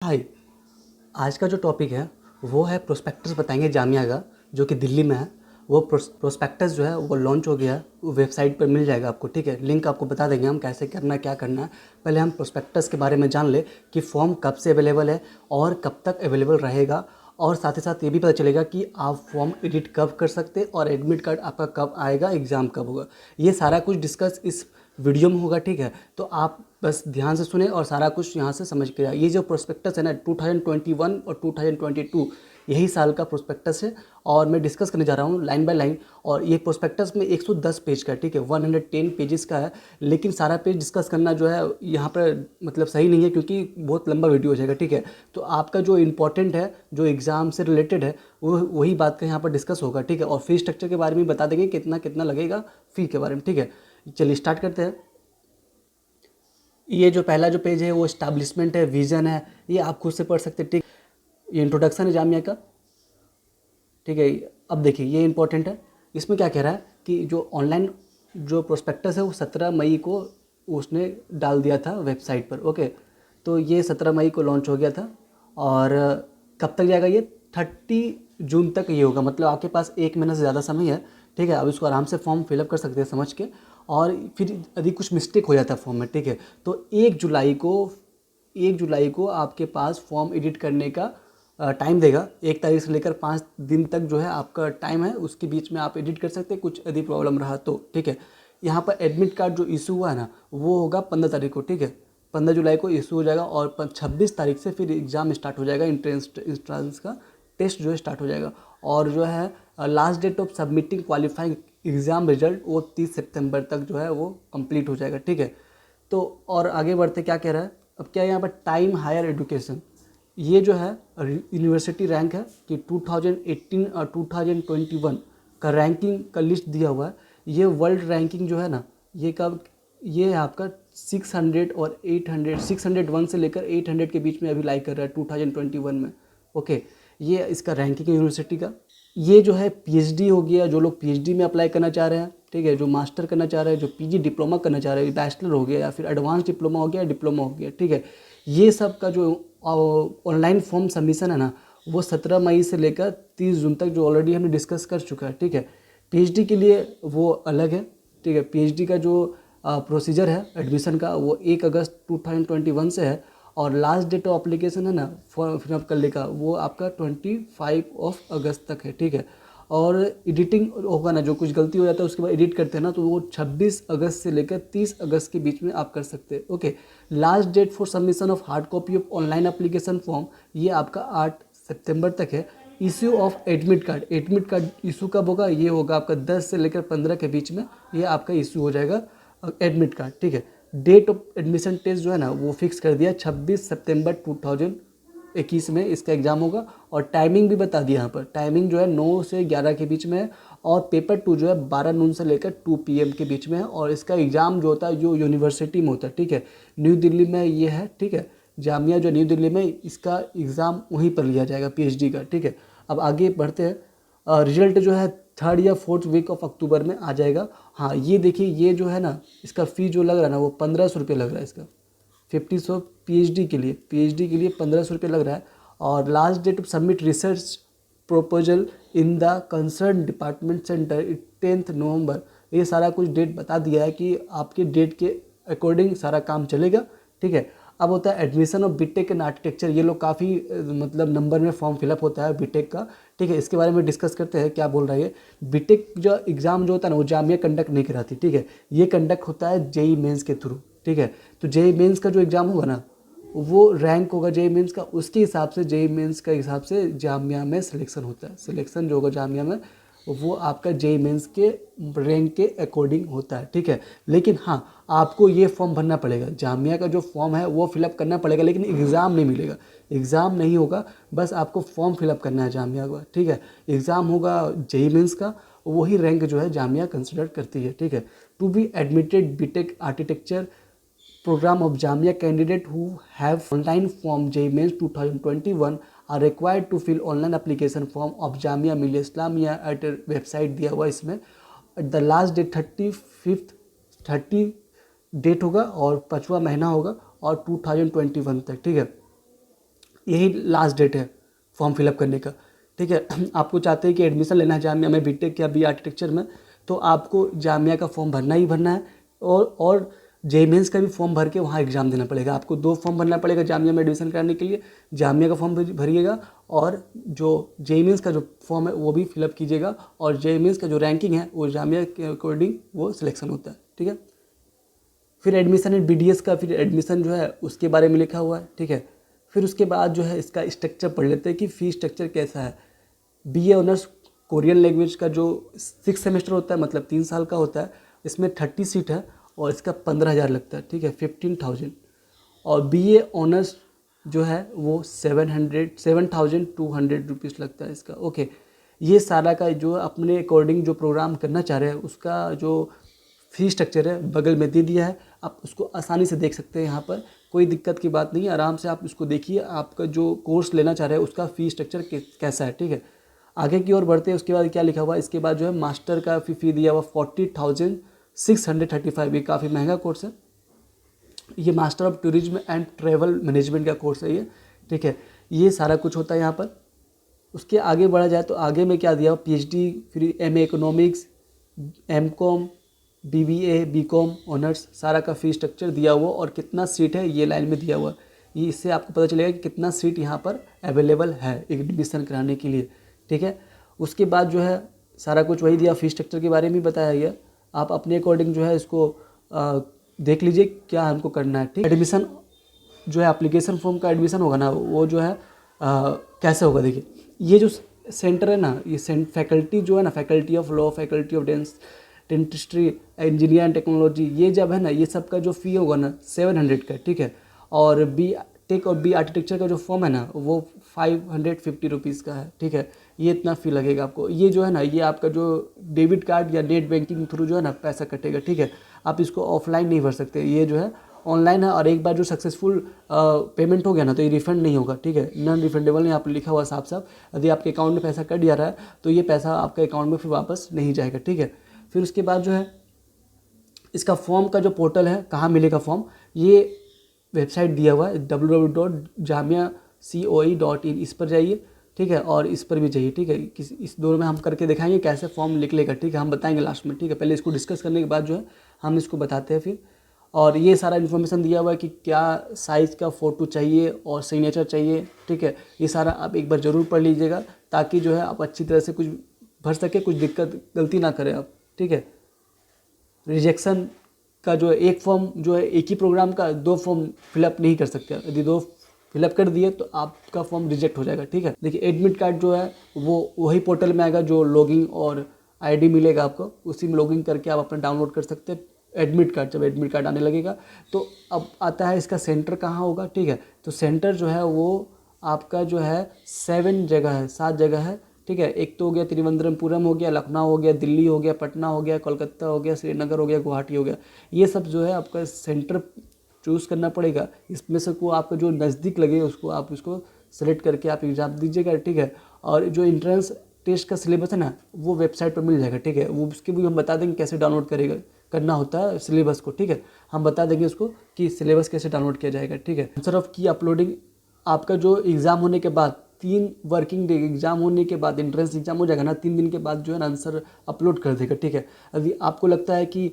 हाय। आज का जो टॉपिक है वो है प्रोस्पेक्टस बताएंगे जामिया का, जो कि दिल्ली में है। वो प्रोस्पेक्टस जो है वो लॉन्च हो गया है, वो वेबसाइट पर मिल जाएगा आपको। ठीक है, लिंक आपको बता देंगे हम कैसे करना है, क्या करना है। पहले हम प्रोस्पेक्टस के बारे में जान ले कि फॉर्म कब से अवेलेबल है और कब तक अवेलेबल रहेगा, और साथ ही साथ ये भी पता चलेगा कि आप फॉर्म एडिट कब कर सकते हैं और एडमिट कार्ड आपका कब आएगा, एग्ज़ाम कब होगा। ये सारा कुछ डिस्कस इस वीडियो में होगा। ठीक है, तो आप बस ध्यान से सुने और सारा कुछ यहाँ से समझ के आए। ये जो प्रोस्पेक्टस है ना, 2021 और 2022 यही साल का प्रोस्पेक्टस है, और मैं डिस्कस करने जा रहा हूँ लाइन बाय लाइन। और ये प्रोस्पेक्टस में 110 पेज का है। ठीक है, 110 पेजेस का है, लेकिन सारा पेज डिस्कस करना जो है यहाँ पर मतलब सही नहीं है, क्योंकि बहुत लंबा वीडियो हो जाएगा। ठीक है, तो आपका जो इंपॉर्टेंट है, जो एग्ज़ाम से रिलेटेड है, वो वही बात का यहाँ पर डिस्कस होगा। ठीक है, और फी स्ट्रक्चर के बारे में बता देंगे कितना कितना लगेगा फ़ी के बारे में। ठीक है, चलिए स्टार्ट करते हैं। ये जो पहला जो पेज है वो इस्टेब्लिशमेंट है, विज़न है, ये आप खुद से पढ़ सकते हैं। ठीक, ये इंट्रोडक्शन है जामिया का। ठीक है, अब देखिए ये इंपॉर्टेंट है। इसमें क्या कह रहा है कि जो ऑनलाइन जो प्रोस्पेक्टस है वो 17 मई को उसने डाल दिया था वेबसाइट पर। ओके, तो ये 17 मई को लॉन्च हो गया था, और कब तक जाएगा ये 30 जून तक ये होगा। मतलब आपके पास 1 महीना से ज़्यादा समय है। ठीक है, अब इसको आराम से फॉर्म फिलअप कर सकते हैं समझ के। और फिर यदि कुछ मिस्टेक हो जाता है फॉर्म में, ठीक है, तो 1 जुलाई को आपके पास फॉर्म एडिट करने का टाइम देगा। 1 तारीख से लेकर 5 दिन तक जो है आपका टाइम है, उसके बीच में आप एडिट कर सकते हैं, कुछ यदि प्रॉब्लम रहा तो। ठीक है, यहाँ पर एडमिट कार्ड जो इशू हुआ है ना, वो होगा 15 तारीख को। ठीक है, 15 जुलाई को इशू हो जाएगा, और 26 तारीख से फिर एग्ज़ाम स्टार्ट हो जाएगा। इंट्रेंस का टेस्ट जो है स्टार्ट हो जाएगा। और जो है last date of submitting qualifying exam result वो 30 सितंबर तक जो है वो कंप्लीट हो जाएगा। ठीक है, तो और आगे बढ़ते क्या कह रहा है। अब क्या है यहाँ पर टाइम हायर एजुकेशन, ये जो है यूनिवर्सिटी रैंक है कि 2018 और 2021 का रैंकिंग का लिस्ट दिया हुआ है। ये वर्ल्ड रैंकिंग जो है ना, ये कब, ये है आपका 600 और 800, 601 से लेकर 800 के बीच में अभी लाई कर रहा है 2021 में। ओके, ये इसका रैंकिंग है यूनिवर्सिटी का। ये जो है पीएचडी हो गया, जो लोग पीएचडी में अप्लाई करना चाह रहे हैं। ठीक है, जो मास्टर करना चाह रहे हैं, जो पीजी डिप्लोमा करना चाह रहे हैं, बैचलर हो गया या फिर एडवांस डिप्लोमा हो गया, डिप्लोमा हो गया। ठीक है, ये सब का जो ऑनलाइन फॉर्म सबमिशन है ना, वो 17 मई से लेकर 30 जून तक, जो ऑलरेडी हमने डिस्कस कर चुका है। ठीक है, पीएचडी के लिए वो अलग है। ठीक है, पीएचडी का जो प्रोसीजर है एडमिशन का, वो 1 अगस्त 2021 से है, और लास्ट डेट ऑफ एप्लीकेशन है ना फॉर्म फिलअप करने का, वो आपका 25 अगस्त तक है। ठीक है, और एडिटिंग होगा ना, जो कुछ गलती हो जाता है उसके बाद एडिट करते हैं ना, तो वो 26 अगस्त से लेकर 30 अगस्त के बीच में आप कर सकते हैं। Okay, last date for submission of hard copy of online application form, ये आपका 8 सितंबर तक है। Issue of admit card, admit card issue कब होगा, ये होगा आपका 10 से लेकर 15 के बीच में, ये आपका इशू हो जाएगा एडमिट कार्ड। ठीक है, डेट ऑफ एडमिशन टेस्ट जो है ना वो फिक्स कर दिया 26 सितंबर 2021 में इसका एग्ज़ाम होगा। और टाइमिंग भी बता दिया यहाँ पर, टाइमिंग जो है 9 से 11 के बीच में है, और पेपर 2 जो है 12 नून से लेकर 2 PM के बीच में है। और इसका एग्ज़ाम जो होता है जो यूनिवर्सिटी में होता है, ठीक है, न्यू दिल्ली में ये है। ठीक है, जामिया जो न्यू दिल्ली में, इसका एग्ज़ाम वहीं पर लिया जाएगा पीएचडी का। ठीक है, अब आगे बढ़ते हैं। रिजल्ट जो है 3rd या 4th वीक ऑफ अक्टूबर में आ जाएगा। हाँ, ये देखिए, ये जो है ना, इसका फ़ी जो लग रहा है ना, वो 1500 रुपये लग रहा है इसका। 50 पीएचडी के लिए, 1500 रुपये लग रहा है। और last date of submit research proposal in the concern department centre 10 नवंबर। ये सारा कुछ डेट बता दिया है कि आपके डेट के अकॉर्डिंग सारा काम चलेगा। ठीक है, अब होता है admission of BTech in architecture. ये लोग काफ़ी मतलब नंबर में फॉर्म फिलअप होता है बीटेक का। ठीक है, इसके बारे में डिस्कस करते हैं क्या बोल रहा है ये। बीटेक जो एग्ज़ाम जो होता है ना, वो जामिया कंडक्ट नहीं कराती। ठीक है, ये कंडक्ट होता है जेई मेंस के थ्रू। ठीक है, तो जेई मेंस का जो एग्ज़ाम होगा ना, वो रैंक होगा जेई मेंस का, उसके हिसाब से जेई मेंस का हिसाब से जामिया में सिलेक्शन होता है। सिलेक्शन जो होगा जामिया में, वो आपका जेई मेंस के रैंक के अकॉर्डिंग होता है। ठीक है, लेकिन हाँ, आपको ये फॉर्म भरना पड़ेगा, जामिया का जो फॉर्म है वो फिलअप करना पड़ेगा, लेकिन एग्ज़ाम नहीं मिलेगा, एग्ज़ाम नहीं होगा, बस आपको फॉर्म फिलअप करना है जामिया का। ठीक है, एग्ज़ाम होगा जेई मेंस का, वही रैंक जो है जामिया कंसिडर करती है। ठीक है, to be admitted BTech architecture program of Jamia candidate who have online form JEE Mains 2021 are required to fill online application form of Jamia Millia Islamia at a website दिया हुआ इसमें। The last date 30 date होगा, और 5वां महीना होगा, और 2021 तक। ठीक है, यही लास्ट डेट है फॉर्म फिलअप करने का, ठीक है। आपको चाहते हैं कि एडमिशन लेना है जामिया में बीटेक या बी आर्किटेक्चर में, तो आपको जामिया का फॉर्म भरना ही भरना है और जेईई मेंस का भी फॉर्म भर के वहाँ एग्ज़ाम देना पड़ेगा। आपको 2 फॉर्म भरना पड़ेगा जामिया में एडमिशन कराने के लिए, जामिया का फॉर्म भरिएगा और जो जेईई मेंस का जो फॉर्म है वो भी फिलअप कीजिएगा, और जेईई मेंस का जो रैंकिंग है वो जामिया के अकॉर्डिंग वो सिलेक्शन होता है, ठीक है। फिर एडमिशन इन बीडीएस का फिर एडमिशन जो है उसके बारे में लिखा हुआ है, ठीक है। फिर उसके बाद जो है इसका स्ट्रक्चर पढ़ लेते हैं कि फ़ी स्ट्रक्चर कैसा है। बीए ऑनर्स कोरियन लैंग्वेज का जो 6 सेमेस्टर होता है, मतलब 3 साल का होता है, इसमें 30 सीट है और इसका 15,000 लगता है, ठीक है, 15,000। और बीए ऑनर्स जो है वो 7,200 रुपीज़ लगता है इसका, ओके। ये सारा का जो अपने अकॉर्डिंग जो प्रोग्राम करना चाह रहे हैं उसका जो फी स्ट्रक्चर है बगल में दे दिया है, आप उसको आसानी से देख सकते हैं। यहाँ पर कोई दिक्कत की बात नहीं है, आराम से आप उसको देखिए, आपका जो कोर्स लेना चाह रहे हैं उसका फ़ी स्ट्रक्चर कैसा है, ठीक है। आगे की ओर बढ़ते हैं, उसके बाद क्या लिखा हुआ है, इसके बाद जो है मास्टर का फ़ी दिया हुआ 40,635, ये काफ़ी महंगा कोर्स है। ये master of tourism and travel management का कोर्स है ये, ठीक है। ये सारा कुछ होता है यहाँ पर। उसके आगे बढ़ा जाए तो आगे में क्या दिया हुआ, पीएचडी, फिर MA economics, MCom, BBA, BCom honours, सारा का फ़ी स्ट्रक्चर दिया हुआ और कितना सीट है ये लाइन में दिया हुआ। ये इससे आपको पता चलेगा कि कितना सीट यहाँ पर अवेलेबल है एडमिशन कराने के लिए, ठीक है। उसके बाद जो है सारा कुछ वही दिया, फ़ी स्ट्रक्चर के बारे में बताया गया। आप अपने अकॉर्डिंग जो है इसको देख लीजिए क्या हमको करना है, ठीक। एडमिशन जो है एप्लीकेशन फॉर्म का एडमिशन होगा ना, वो जो है कैसे होगा, देखिए ये जो सेंटर है ना, ये फैकल्टी जो है ना, faculty of law, faculty of dentistry, engineer and technology, ये जब है ना, ये सब का जो फ़ी होगा ना 700 का, ठीक है। और बी टेक और बी आर्किटेक्चर का जो फॉर्म है ना वो 550 रुपीज़ का है, ठीक है। ये इतना फ़ी लगेगा आपको। ये जो है ना, ये आपका जो डेबिट कार्ड या नेट बैंकिंग थ्रू जो है ना पैसा कटेगा, ठीक है। आप इसको ऑफलाइन नहीं भर सकते, ये जो है ऑनलाइन है। और एक बार जो सक्सेसफुल पेमेंट हो गया ना तो ये रिफंड नहीं होगा, ठीक है, नॉन रिफंडेबल। यहाँ पर लिखा हुआ साफ साफ, यदि आपके अकाउंट में पैसा कट जा रहा है तो ये पैसा आपके अकाउंट में फिर वापस नहीं जाएगा, ठीक है। फिर उसके बाद जो है इसका फॉर्म का जो पोर्टल है, कहाँ मिलेगा फॉर्म, ये वेबसाइट दिया हुआ है www.jamia.coe.in, इस पर जाइए, ठीक है। और इस पर भी जाइए, ठीक है। इस दोनों में हम करके दिखाएंगे कैसे फॉर्म निकलेगा, ठीक है, हम बताएंगे लास्ट में, ठीक है। पहले इसको डिस्कस करने के बाद जो है हम इसको बताते हैं फिर। और ये सारा इन्फॉर्मेशन दिया हुआ है कि क्या साइज़ का फ़ोटो चाहिए और सिग्नेचर चाहिए, ठीक है। ये सारा आप एक बार ज़रूर पढ़ लीजिएगा ताकि जो है आप अच्छी तरह से कुछ भर सके, कुछ दिक्कत गलती ना करें आप, ठीक है। रिजेक्शन का जो एक फॉर्म जो है एक ही प्रोग्राम का 2 फॉर्म फिलअप नहीं कर सकते, यदि 2 फिलअप कर दिए तो आपका फॉर्म रिजेक्ट हो जाएगा, ठीक है। देखिए एडमिट कार्ड जो है वो वही पोर्टल में आएगा, जो लॉगिन और आईडी मिलेगा आपको, उसी में लॉगिन करके आप अपना डाउनलोड कर सकते हैं एडमिट कार्ड। जब एडमिट कार्ड आने लगेगा तो अब आता है इसका सेंटर कहाँ होगा, ठीक है। तो सेंटर जो है वो आपका जो है 7 जगह है, 7 जगह है, ठीक है। एक तो हो गया त्रिवेंद्रमपुरम हो गया, लखनऊ हो गया, दिल्ली हो गया, पटना हो गया, कोलकाता हो गया, श्रीनगर हो गया, गुवाहाटी हो गया। ये सब जो है आपका सेंटर चूज़ करना पड़ेगा। इसमें से को आपका जो नज़दीक लगे उसको आप उसको सेलेक्ट करके आप एग्ज़ाम दीजिएगा, ठीक है। और जो इंट्रेंस टेस्ट का सिलेबस है ना वो वेबसाइट पर मिल जाएगा, ठीक है। वो उसके भी हम बता देंगे कैसे डाउनलोड करेगा करना होता है सिलेबस को, ठीक है। हम बता देंगे उसको कि सिलेबस कैसे डाउनलोड किया जाएगा, ठीक है। आंसर ऑफ की अपलोडिंग आपका जो एग्ज़ाम होने के बाद 3 वर्किंग डे, एग्ज़ाम होने के बाद एंट्रेंस एग्ज़ाम हो जाएगा ना, 3 दिन के बाद जो है ना आंसर अपलोड कर देगा, ठीक है। अभी आपको लगता है कि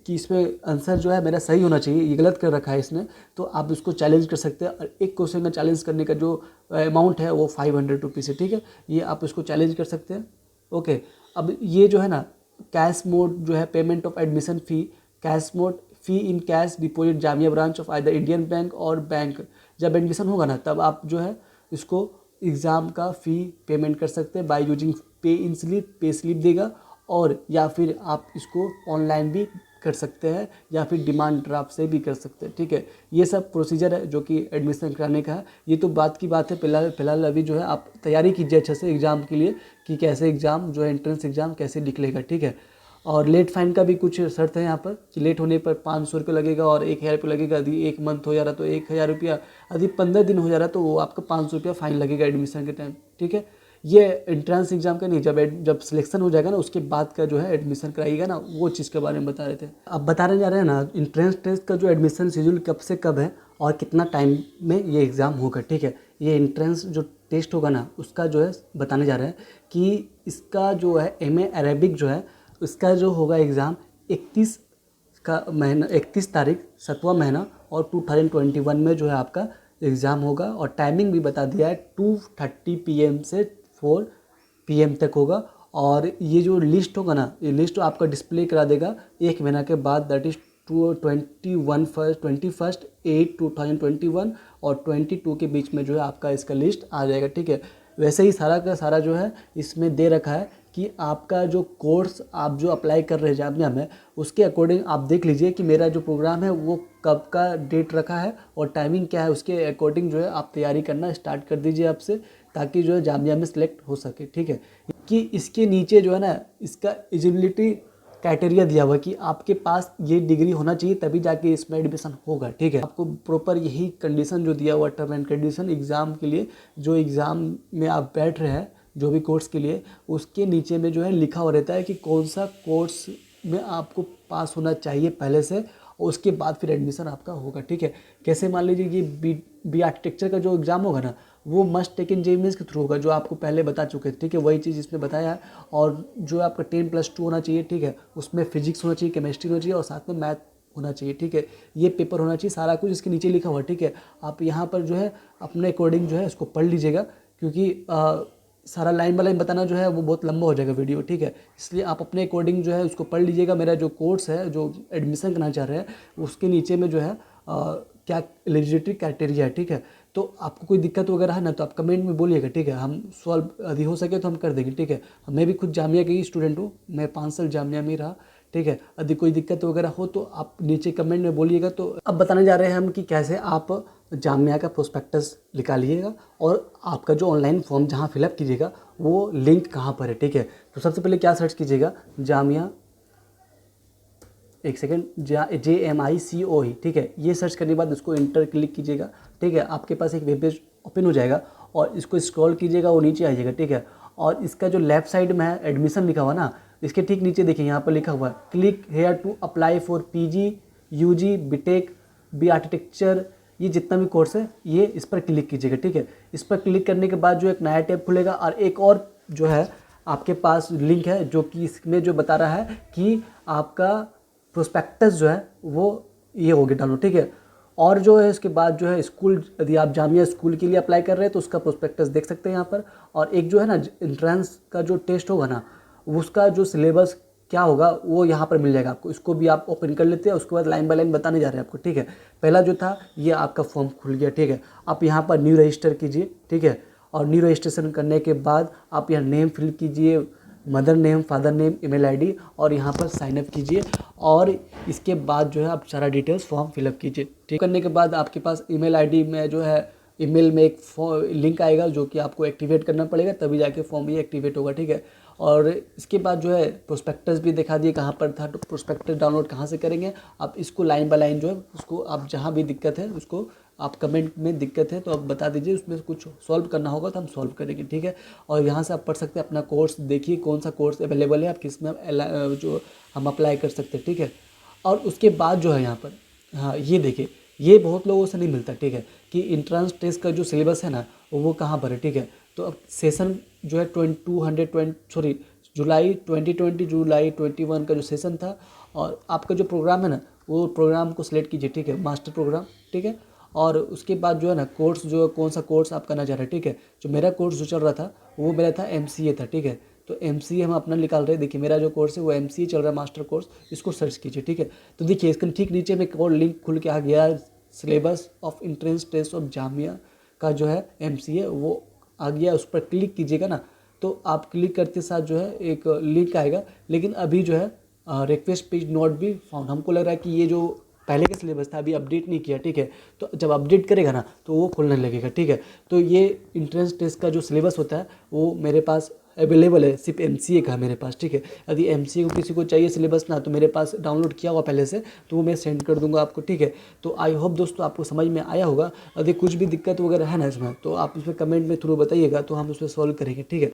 इसमें आंसर जो है मेरा सही होना चाहिए, ये गलत कर रखा है इसने, तो आप उसको चैलेंज कर सकते हैं। और एक क्वेश्चन का चैलेंज करने का जो अमाउंट है वो 500 रुपीज़ है, ठीक है। ये आप उसको चैलेंज कर सकते हैं, ओके। अब ये जो है ना कैश मोड जो है payment of admission fee, cash mode fee in cash deposit Jamia branch of either Indian bank और बैंक। जब एडमिशन होगा ना तब आप जो है इसको एग्ज़ाम का फ़ी पेमेंट कर सकते हैं बाय यूजिंग पे इन स्लिप, पे स्लिप देगा, और या फिर आप इसको ऑनलाइन भी कर सकते हैं या फिर डिमांड ड्राफ्ट से भी कर सकते हैं, ठीक है। ये सब प्रोसीजर है जो कि एडमिशन कराने का है। ये तो बात की बात है, फिलहाल अभी जो है आप तैयारी कीजिए अच्छे से एग्ज़ाम के लिए कि कैसे एग्ज़ाम जो है एंट्रेंस एग्ज़ाम कैसे निकलेगा, ठीक है। और लेट फाइन का भी कुछ शर्त है यहाँ पर कि लेट होने पर 500 रुपये लगेगा और 1,000 रुपये लगेगा। यदि 1 मंथ हो जा रहा तो 1,000 रुपया, यदि 15 दिन हो जा रहा तो वो आपका 500 रुपया फाइन लगेगा एडमिशन के टाइम, ठीक है। ये एंट्रेंस एग्जाम का नहीं, जब सिलेक्शन हो जाएगा ना उसके बाद का जो है एडमिशन कराइएगा ना, वो चीज़ के बारे में बता रहे थे। अब बताने जा रहे हैं ना एंट्रेंस टेस्ट का जो एडमिशन शेड्यूल कब से कब है और कितना टाइम में ये एग्ज़ाम होगा, ठीक है। ये एंट्रेंस जो टेस्ट होगा ना उसका जो है बताने जा रहे हैं कि इसका जो है MA अरेबिक जो है उसका जो होगा एग्ज़ाम 31 तारीख 7वां महीना और 2021 में जो है आपका एग्ज़ाम होगा। और टाइमिंग भी बता दिया है 2:30 PM से 4 PM तक होगा। और ये जो लिस्ट होगा ना ये लिस्ट आपका डिस्प्ले करा देगा 1 महीना के बाद, दैट इज़ 21/8/2021 और 22 के बीच में जो है आपका इसका लिस्ट आ जाएगा, ठीक है। वैसे ही सारा का सारा जो है इसमें दे रखा है कि आपका जो कोर्स आप जो अप्लाई कर रहे हैं जामिया में उसके अकॉर्डिंग आप देख लीजिए कि मेरा जो प्रोग्राम है वो कब का डेट रखा है और टाइमिंग क्या है, उसके अकॉर्डिंग जो है आप तैयारी करना स्टार्ट कर दीजिए आपसे, ताकि जो है जामिया में सेलेक्ट हो सके, ठीक है। कि इसके नीचे जो है ना इसका एलिजिबिलिटी क्राइटेरिया दिया हुआ कि आपके पास ये डिग्री होना चाहिए तभी जाके इसमें एडमिशन होगा, ठीक है। आपको प्रॉपर यही कंडीशन जो दिया हुआ टर्म एंड कंडीशन एग्ज़ाम के लिए, जो एग्ज़ाम में आप बैठ रहे हैं जो भी कोर्स के लिए, उसके नीचे में जो है लिखा हुआ रहता है कि कौन सा कोर्स में आपको पास होना चाहिए पहले से और उसके बाद फिर एडमिशन आपका होगा, ठीक है। कैसे मान लीजिए कि बी आर्किटेक्चर का जो एग्ज़ाम होगा ना वो मस्ट टेक इन JEE के थ्रू होगा, जो आपको पहले बता चुके हैं, ठीक है। वही चीज़ इसमें बताया है। और जो आपका 10+2 होना चाहिए, ठीक है, उसमें फिजिक्स होना चाहिए, केमिस्ट्री होना चाहिए और साथ में मैथ होना चाहिए, ठीक है। ये पेपर होना चाहिए, सारा कुछ इसके नीचे लिखा हुआ है, ठीक है। आप यहाँ पर जो है अपने अकॉर्डिंग जो है इसको पढ़ लीजिएगा, क्योंकि सारा लाइन बाय लाइन बताना जो है वो बहुत लंबा हो जाएगा वीडियो, ठीक है। इसलिए आप अपने अकॉर्डिंग जो है उसको पढ़ लीजिएगा। मेरा जो कोर्स है जो एडमिशन करना चाह रहे हैं उसके नीचे में जो है क्या एलिजिबिलिटी क्राइटेरिया है, ठीक है। तो आपको कोई दिक्कत वगैरह है ना तो आप कमेंट में बोलिएगा, ठीक है। हम सॉल्व यदि हो सके तो हम कर देंगे, ठीक है। मैं भी खुद जामिया का ही स्टूडेंट हूँ, मैं 5 साल जामिया में ही रहा, ठीक है। यदि कोई दिक्कत वगैरह हो तो आप नीचे कमेंट में बोलिएगा। तो अब बताने जा रहे हैं हम कि कैसे आप जामिया का प्रोस्पेक्टस निकालिएगा और आपका जो ऑनलाइन फॉर्म जहाँ फिलअप कीजिएगा वो लिंक कहाँ पर है, ठीक है। तो सबसे पहले क्या सर्च कीजिएगा, जामिया, एक सेकेंड, JMICOE, ठीक है। ये सर्च करने के बाद इसको इंटर क्लिक कीजिएगा, ठीक है। आपके पास एक वेब पेज ओपन हो जाएगा और इसको स्क्रॉल कीजिएगा, वो नीचे आ जाएगा, ठीक है। और इसका जो लेफ्ट साइड में है एडमिशन लिखा हुआ ना, इसके ठीक नीचे देखिए यहाँ पर लिखा हुआ है click here to apply for PG UG BTech B architecture, ये जितना भी कोर्स है ये इस पर क्लिक कीजिएगा, ठीक है। इस पर क्लिक करने के बाद जो एक नया टैब खुलेगा और एक और जो है आपके पास लिंक है जो कि इसमें जो बता रहा है कि आपका प्रोस्पेक्टस जो है वो ये हो गया डाउनलोड, ठीक है। और जो है इसके बाद जो है स्कूल, यदि आप जामिया स्कूल के लिए अप्लाई कर रहे हैं तो उसका प्रोस्पेक्टस देख सकते हैं यहाँ पर। और एक जो है ना एंट्रेंस का जो टेस्ट होगा ना उसका जो सिलेबस क्या होगा वो यहाँ पर मिल जाएगा आपको। इसको भी आप ओपन कर लेते हैं, उसके बाद लाइन बाय लाइन बताने जा रहे हैं आपको, ठीक है। पहला जो था ये आपका फॉर्म खुल गया, ठीक है। आप यहाँ पर न्यू रजिस्टर कीजिए, ठीक है। और न्यू रजिस्ट्रेशन करने के बाद आप यहाँ नेम फिल कीजिए, mother name, father name, email ID और यहाँ पर साइनअप कीजिए। और इसके बाद जो है आप सारा डिटेल्स फॉर्म फिलअप कीजिए, ठीक। करने के बाद आपके पास ईमेल आईडी में जो है ईमेल में एक लिंक आएगा जो कि आपको एक्टिवेट करना पड़ेगा, तभी जाके फॉर्म ये एक्टिवेट होगा, ठीक है। और इसके बाद जो है प्रोस्पेक्टस भी दिखा दिए कहाँ पर था, तो प्रोस्पेक्टस डाउनलोड कहाँ से करेंगे आप इसको लाइन बाय लाइन जो है उसको आप जहाँ भी दिक्कत है उसको आप कमेंट में दिक्कत है तो आप बता दीजिए, उसमें कुछ सॉल्व करना होगा तो हम सॉल्व करेंगे, ठीक है। और यहाँ से आप पढ़ सकते हैं अपना कोर्स, देखिए कौन सा कोर्स अवेलेबल है, आप किस में जो हम अप्लाई कर सकते हैं, ठीक है। और उसके बाद जो है यहाँ पर, हाँ ये देखिए, ये बहुत लोगों से नहीं मिलता, ठीक है, कि इंट्रेंस टेस्ट का जो सिलेबस है ना वो कहाँ पर है, ठीक है। तो अब सेशन जो है जुलाई 2020 जुलाई 21 का जो सेशन था और आपका जो प्रोग्राम है ना वो प्रोग्राम को सिलेक्ट कीजिए, ठीक है, मास्टर प्रोग्राम, ठीक है। और उसके बाद जो है ना कोर्स जो कौन सा कोर्स आप करना चाह रहे हैं, ठीक है। जो मेरा कोर्स जो चल रहा था वो मेरा था MCA था, ठीक है। तो MCA हम अपना निकाल रहे हैं, देखिए मेरा जो कोर्स है वो MCA चल रहा है, मास्टर कोर्स, इसको सर्च कीजिए, ठीक है। तो देखिए इसके ठीक नीचे में एक और लिंक खुल के आ गया, syllabus of entrance test of Jamia का जो है MCA वो आ गया। उस पर क्लिक कीजिएगा ना तो आप क्लिक करते साथ जो है एक लिंक आएगा, लेकिन अभी जो है request page not be found, हमको लग रहा है कि ये जो पहले का सिलेबस था अभी अपडेट नहीं किया, ठीक है। तो जब अपडेट करेगा ना तो वो खुलने लगेगा, ठीक है। तो ये एंट्रेंस टेस्ट का जो सिलेबस होता है वो मेरे पास अवेलेबल है, सिर्फ MCA का मेरे पास, ठीक है। यदि MCA को किसी को चाहिए सिलेबस ना तो मेरे पास डाउनलोड किया हुआ पहले से, तो वो मैं सेंड कर दूंगा आपको, ठीक है। तो आई होप दोस्तों आपको समझ में आया होगा। यदि कुछ भी दिक्कत वगैरह है ना इसमें तो आप उसमें कमेंट में थ्रू बताइएगा तो हम उसमें सॉल्व करेंगे, ठीक है।